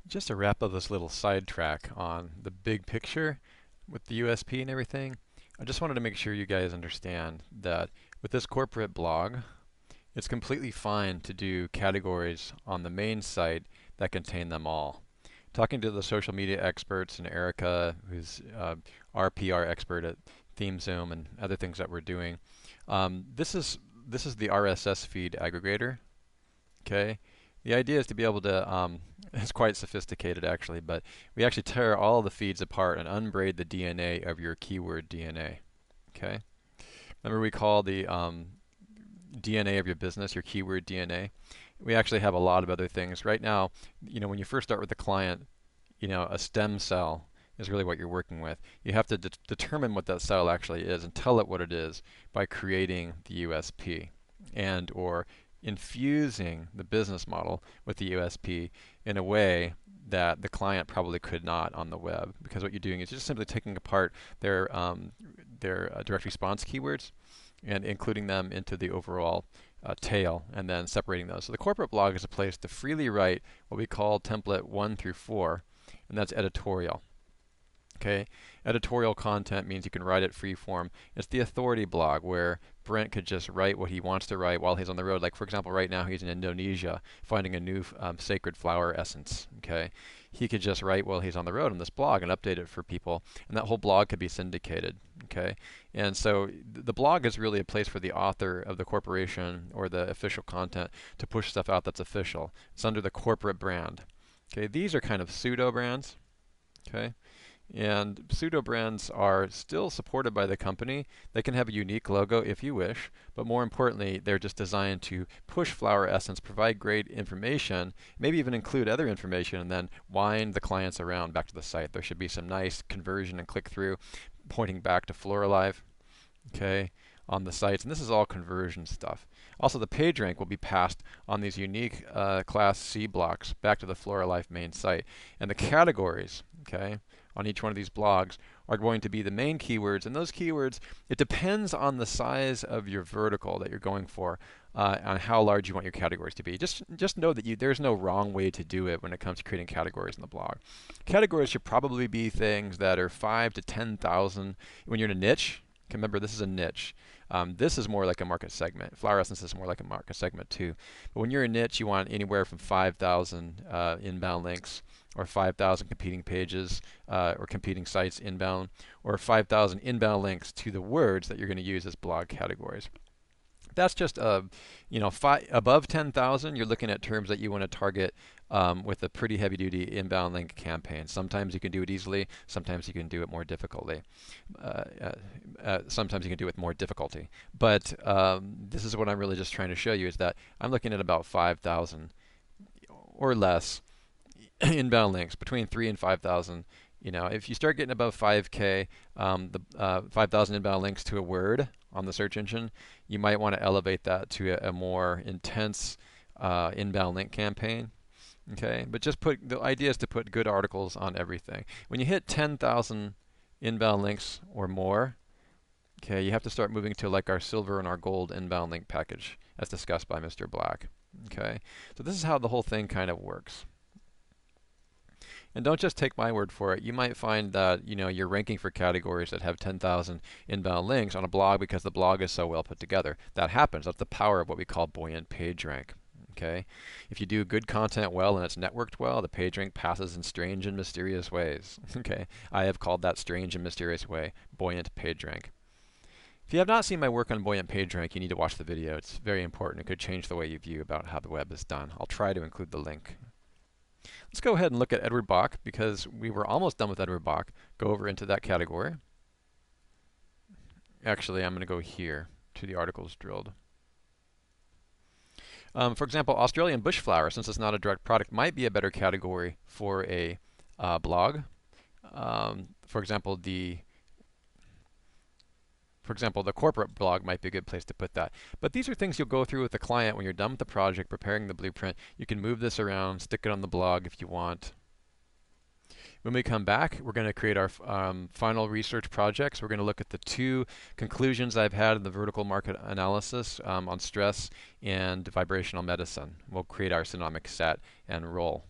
Just to wrap up this little sidetrack on the big picture with the USP and everything, I just wanted to make sure you guys understand that with this corporate blog, it's completely fine to do categories on the main site that contain them all. Talking to the social media experts and Erica, who's our PR expert at ThemeZoom and other things that we're doing, this is the RSS feed aggregator. Okay, the idea is to be able to, it's quite sophisticated actually, but we actually tear all the feeds apart and unbraid the DNA of your keyword DNA. Okay, remember we call the DNA of your business your keyword DNA. We actually have a lot of other things. Right now, when you first start with a client, a stem cell is really what you're working with. You have to determine what that cell actually is and tell it what it is by creating the USP and or infusing the business model with the USP in a way that the client probably could not on the web, because what you're doing is just simply taking apart their direct response keywords and including them into the overall tail and then separating those. So the corporate blog is a place to freely write what we call template 1 through 4, and that's editorial. Okay, editorial content means you can write it free form. It's the authority blog where Brent could just write what he wants to write while he's on the road. Like for example, right now he's in Indonesia finding a new sacred flower essence. Okay, he could just write while he's on the road on this blog and update it for people, and that whole blog could be syndicated. Okay, and so the blog is really a place for the author of the corporation or the official content to push stuff out that's official. It's under the corporate brand. Okay, these are kind of pseudo brands. Okay. And pseudo brands are still supported by the company. They can have a unique logo if you wish, but more importantly, they're just designed to push flower essence, provide great information, maybe even include other information, and then wind the clients around back to the site. There should be some nice conversion and click through pointing back to Floralive, okay, on the sites. And this is all conversion stuff. Also, the page rank will be passed on these unique Class C blocks back to the Floralive main site. And the categories, okay, on each one of these blogs are going to be the main keywords, and those keywords, it depends on the size of your vertical that you're going for, on how large you want your categories to be. Just know that there's no wrong way to do it when it comes to creating categories in the blog. Categories should probably be things that are 5 to 10,000. When you're in a niche, remember this is a niche. This is more like a market segment. Flower essence is more like a market segment too. But when you're a niche, you want anywhere from 5,000 inbound links, or 5,000 competing pages or competing sites inbound, or 5,000 inbound links to the words that you're going to use as blog categories. That's just above 10,000, you're looking at terms that you want to target with a pretty heavy-duty inbound link campaign. Sometimes you can do it easily. Sometimes you can do it more difficultly. Sometimes you can do it with more difficulty. But this is what I'm really just trying to show you, is that I'm looking at about 5,000 or less inbound links, between 3 and 5,000. If you start getting above 5K, 5,000 inbound links to a word on the search engine, you might want to elevate that to a more intense inbound link campaign. Okay, but the idea is to put good articles on everything. When you hit 10,000 inbound links or more, okay, you have to start moving to like our silver and our gold inbound link package, as discussed by Mr. Black. Okay, so this is how the whole thing kind of works. And don't just take my word for it. You might find that you're ranking for categories that have 10,000 inbound links on a blog because the blog is so well put together. That happens. That's the power of what we call buoyant page rank. Okay, if you do good content well and it's networked well, the page rank passes in strange and mysterious ways. Okay, I have called that strange and mysterious way buoyant page rank. If you have not seen my work on buoyant page rank, you need to watch the video. It's very important. It could change the way you view about how the web is done. I'll try to include the link. Let's go ahead and look at Edward Bach, because we were almost done with Edward Bach. Go over into that category. Actually, I'm going to go here to the articles drilled. For example, Australian bushflower, since it's not a direct product, might be a better category for a blog. For example, the corporate blog might be a good place to put that. But these are things you'll go through with the client when you're done with the project, preparing the blueprint. You can move this around, stick it on the blog if you want. When we come back, we're going to create our final research projects. We're going to look at the 2 conclusions I've had in the vertical market analysis on stress and vibrational medicine. We'll create our synomic set and roll.